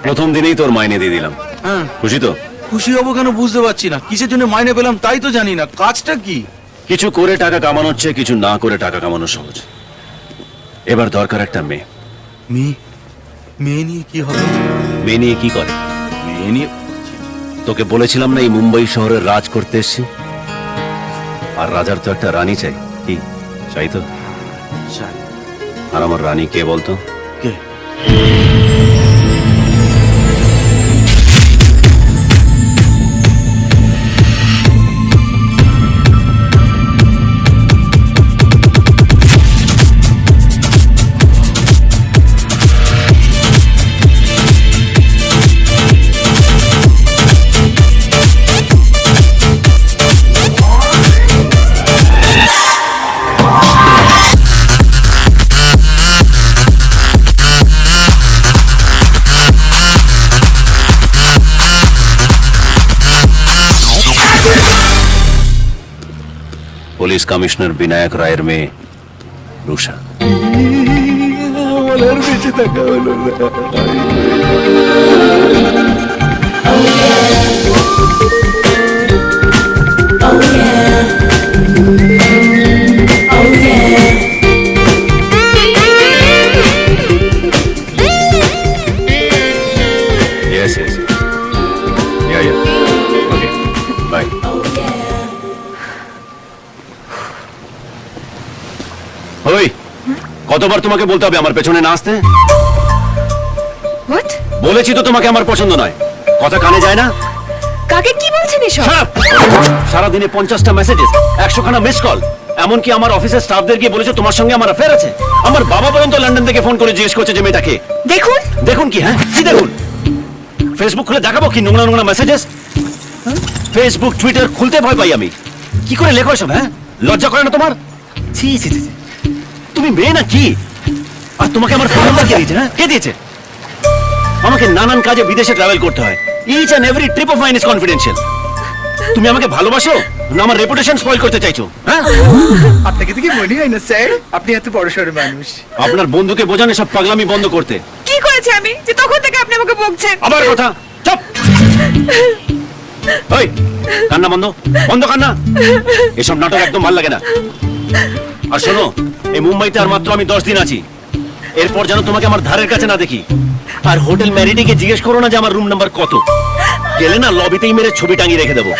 প্রথম দিনেই তোর মাইনে দিয়ে দিলাম। হ্যাঁ, খুশি তো? খুশি হবো কেন বুঝতে পারছি না। কিসের জন্য মাইনে পেলাম তাই তো জানি না। কাজটা কি? কিছু করে টাকা কামানো হচ্ছে, কিছু না করে টাকা কামানো সহজ। এবার দরকার একটা মেয়ে। মেয়ে? মেয়ে নিয়ে কি হবে? মেয়ে নিয়ে কি করে? মেয়ে নিয়ে তোকে বলেছিলাম না এই মুম্বাই শহরের রাজ করতে এসছি। আর রাজার তো একটা রানী চাই। কি চাই তো? চাই। আর আমার রানী কে বলতো? কে? পুলিশ কমিশনার বিনায়ক রায়ের মেয়ে রুষা। আমার আর বেঁচে থাকা হলো না। Yes, yes. Yeah, yeah. Okay. Bye. ওই, কতবার তোমাকে বলতে হবে আমার পেছনে না আসতে? হোয়াট? বলেছি তো তোমাকে আমার পছন্দ নয়। কথা কানে যায় না? কাকে কি বলছেন এসব? সারাদিনে 50টা মেসেজেস, 100খানা মিস কল। এমনকি আমার অফিসের স্টাফদের গিয়ে বলেছে তোমার সঙ্গে আমার অ্যাফেয়ার আছে। আমার বাবা পর্যন্ত লন্ডন থেকে ফোন করে জিজ্ঞেস করছে যে মেয়েটাকে। দেখুন দেখুন কি? হ্যাঁ, কি দেখুন? ফেসবুক খুলে দেখাবো কি নোংরা নোংরা মেসেজেস? ফেসবুক টুইটার খুলতে ভয় পাই আমি। কি করে লেখো সব? হ্যাঁ, লজ্জা করে না তোমার? ছি ছি ছি ছি। তুমি মেয়ে না কি? আর তোমাকে আমার ফোন নাম্বার কে দিয়েছে? হ্যাঁ, কে দিয়েছে? আমাকে নানান কাজে বিদেশে ট্রাভেল করতে হয়। Each and every trip of mine is confidential. তুমি আমাকে ভালোবাসো না আমার রেপুটেশন স্পয়েল করতে চাইছো? হ্যাঁ, আপনাকে তো কি মনে হয় না স্যার আপনি এত বড়সড় মানুষ? আপনার বন্ধুকে বোঝানো সব পাগলামি বন্ধ করতে। কি করেছে আমি যে তখন থেকে আপনি আমাকে বকছেন? আবার কথা চুপ। ওই, কান্না বন্ধ, বন্ধ কান্না। এসব নাটক একদম ভালো লাগে না। আর শোনো, এই মুম্বাইতে আর মাত্র আমি 10 দিন আছি। এরপর যেন তোমাকে আমার ধারের কাছে না দেখি। আর হোটেল ম্যারিডিকে জিজ্ঞেস করো না যে আমার রুম নাম্বার কত। গেলে না লবিতেই মেরে ছবি টাঙিয়ে রেখে দেবো।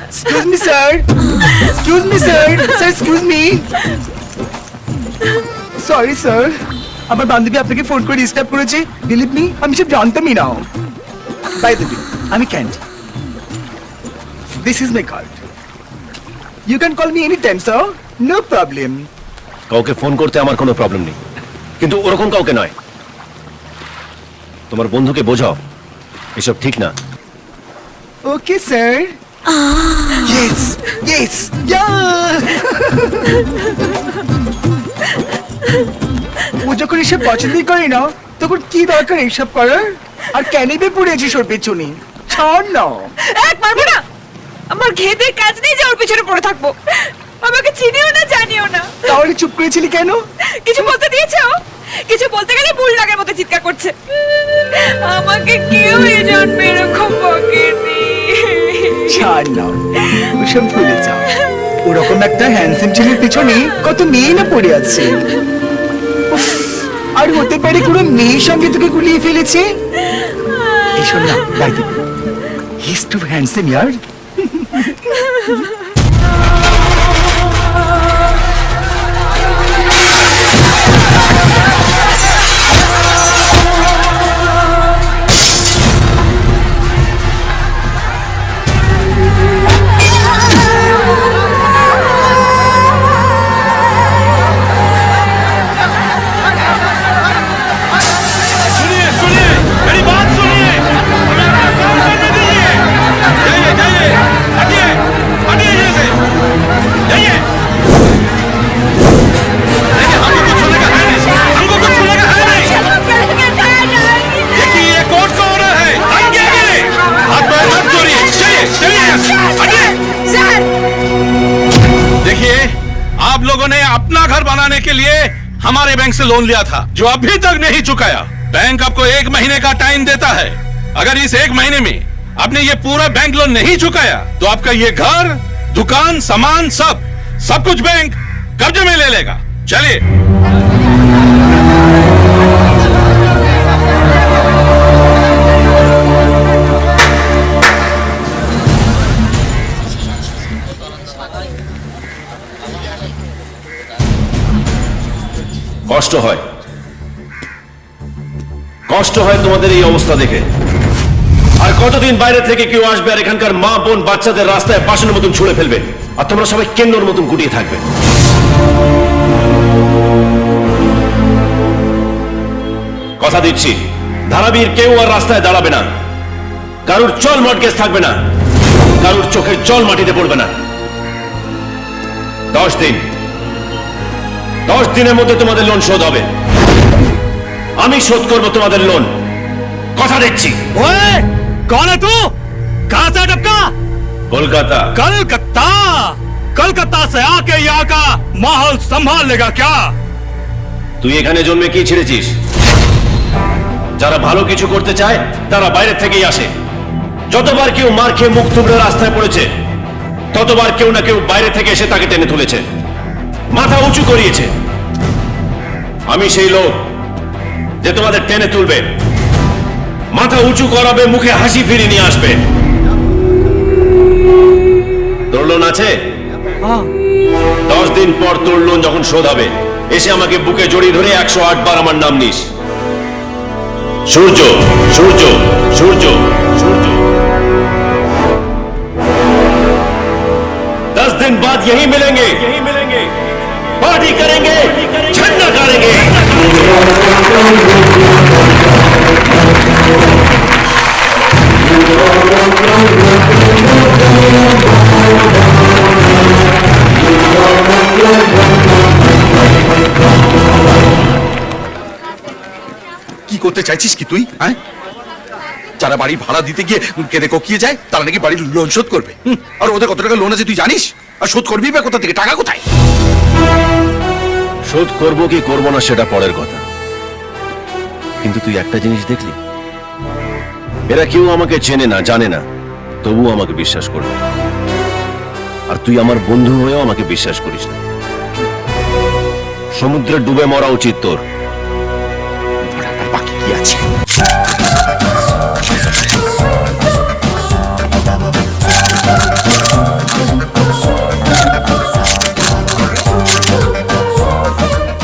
Excuse me sir, excuse me sir, sir excuse me. Sorry sir, আমার বান্ধবী আপনাকে ফোন করে ডিস্টার্ব করেছে। বিলিভ মি, আমি সব জানতামই না। বাই দ্য ওয়ে, আমি can't. This is my card. You can call me any time sir, no problem. কাউকে ফোন করতে আমার কোনো প্রবলেম নেই, কিন্তু ওরকম কাউকে নয়। তোমার বন্ধুকে বোঝাও এসব ঠিক না। Okay sir. ইয়েস ইয়েস ইয়া। ও যখন এসব পছন্দই করে না তখন কি দরকার এইসব করার? আর কেনই বে পড়ে আছিস ওর পেছনে? ছাড় না। এক পারবো না। আমার ঘেদের কাজ নেই যে ওর পিছনে পড়ে থাকবো। আমাকে চিনিও না জানিও না। তাহলে চুপ করেছিলি কেন? কিছু বলতে দিয়েছে ও? কিছু বলতে গেলে বুল লাগার মতো চিৎকার করছে। আমাকে কেউ এই জন্মে এরকম বকেনি। ছাড় না, ওসব ভুলে যাও। ওরকম একটা হ্যান্ডসাম ছেলের পিছনে কত মেয়ে না পড়ে আছে। উফ, আর হতে পারে কোনো মেয়ের সঙ্গে তোকে গুলিয়ে ফেলেছে। এই শোন না, বাইরে হি ইজ টু হ্যান্ডসাম ইয়ার। हटिए बनाने के लिए हमारे बैंक से लोन लिया था, जो अभी तक नहीं चुकाया। बैंक आपको 1 महीने का टाइम देता है। अगर इस 1 महीने में आपने ये पूरा बैंक लोन नहीं चुकाया तो आपका ये घर, दुकान, सामान सब कुछ बैंक कब्जे में ले लेगा। चलिए। কষ্ট হয়, কষ্ট হয় তোমাদের এই অবস্থা দেখে। আর কতদিন বাইরে থেকে কেউ আসবে আর এখানকার মা বোন বাচ্চাদের রাস্তায় বাসনের মতন ছুঁড়ে ফেলবে, আর তোমরা সবাই কেন্দ্রের মতন গুটিয়ে থাকবে। কথা দিচ্ছি, ধারাবীর কেউ আর রাস্তায় দাঁড়াবে না, কারুর চল মটকেজ থাকবে না, কারুর চোখের জল মাটিতে পড়বে না। 10 দিন, 10 দিনের মধ্যে তোমাদের লোন শোধ হবে। আমি শোধ করব তোমাদের লোন, কথা দিচ্ছি। ओए, कौन है तू? कहां से टपका? কলকাতা। कलकत्ता। कलकत्ता से आके यहाँ का माहौल संभाल लेगा क्या? তুই এখানে জন্মে কি ছেড়েছিস? যারা ভালো কিছু করতে চায় তারা বাইরে থেকেই আসে। যতবার কেউ মার খেয়ে মুখ থুবড়ে রাস্তায় পড়েছে, ততবার কেউ না কেউ বাইরে থেকে এসে তাকে টেনে তুলেছে, মাথা উঁচু করিয়েছে। আমি সেই লোক যে তোমাদের টেনে তুলবে, মাথা উঁচু করাবে, মুখে হাসি ফিরিয়ে নিয়ে আসবে। তোর লোন আছে? 10 দিন পর তোর লোন যখন শোধ হবে, এসে আমাকে বুকে জড়িয়ে ধরে 108 বার আমার নাম নিস। সূর্য, সূর্য, সূর্য, সূর্য। 10 दिन बाद यही मिलेंगे, पार्टी करेंगे, झंडा गाड़ेंगे। কি করতে চাইছিস কি তুই? হ্যাঁ, যারা বাড়ি ভাড়া দিতে গিয়ে কেঁদে কোকিয়ে যায় তারা নাকি বাড়ির লোন শোধ করবে। আর ওদের কত টাকা লোন আছে তুই জানিস? আর শোধ করবি বা কোথা থেকে? টাকা কোথায়? শোধ করব কি করব না সেটা পরের কথা, কিন্তু তুই একটা জিনিস দেখলি, এরা কেউ আমাকে চেনে না, জানে না, তবুও আমাকে বিশ্বাস করবে। আর তুই আমার বন্ধু হয়েও আমাকে বিশ্বাস করিস না। সমুদ্রে ডুবে মরা উচিত তোর। আর বাকি কি আছে?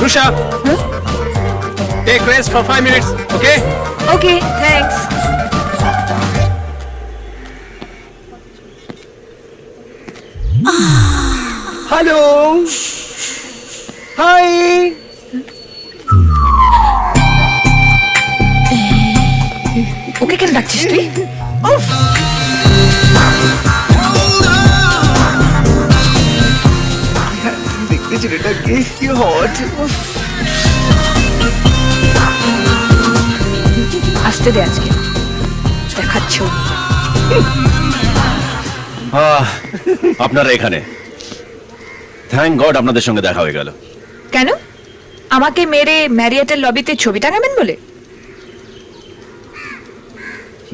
Rusha, take rest for 5 minutes, okay? Okay, thanks. Hello, hi. Okay কেন ডাকছিস তুই? দেখতে ছেলেটাকে কি হট। আসতে দে, আজকে দেখাচ্ছ। আপনারা এখানে, থ্যাংক গড আপনাদের সঙ্গে দেখা হয়ে গেল। কেন আমাকে মেরে ম্যারিয়েটের লবিতে ছবি টাঙাবেন বলে?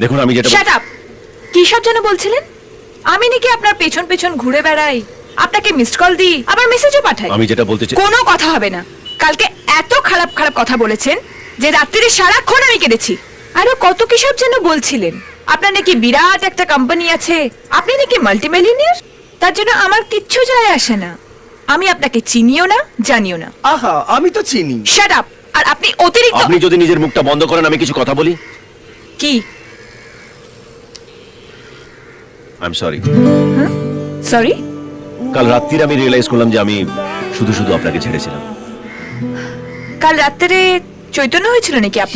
দেখুন আমি যেটা শাট আপ! কি সব যেন বলছিলেন? আমি নাকি আপনার পেছন পেছন ঘুরে বেড়াই, আপনাকে মিসড কল দিই, আবার মেসেজও পাঠাই। আমি যেটা বলতে চাই, কোনো কথা হবে না। কালকে এত খারাপ খারাপ কথা বলেছেন যে রাত্রিরে সারাক্ষণ আমি কেঁদেছি। আরো কত কি সব যেন বলছিলেন। আপনার নাকি বিরাট একটা কোম্পানি আছে, আপনি নাকি মাল্টিমিলিয়নিয়ার। তার জন্য আমার কিচ্ছু যায় আসে না। আমি আপনাকে চিনিও না, জানিও না। আহা, আমি তো চিনি। Shut up! আর আপনি অতিরিক্ত। আপনি যদি নিজের মুখটা বন্ধ করেন আমি কিছু কথা বলি। কি? I am sorry. সরি? কাল রাত্রিরে আমি রিয়েলাইজ করলাম যে আমি শুধু শুধু আপনাকে ছেড়েছিলাম। কাল রাত্রে চৈতন্য হয়েছিল নাকি আপনার?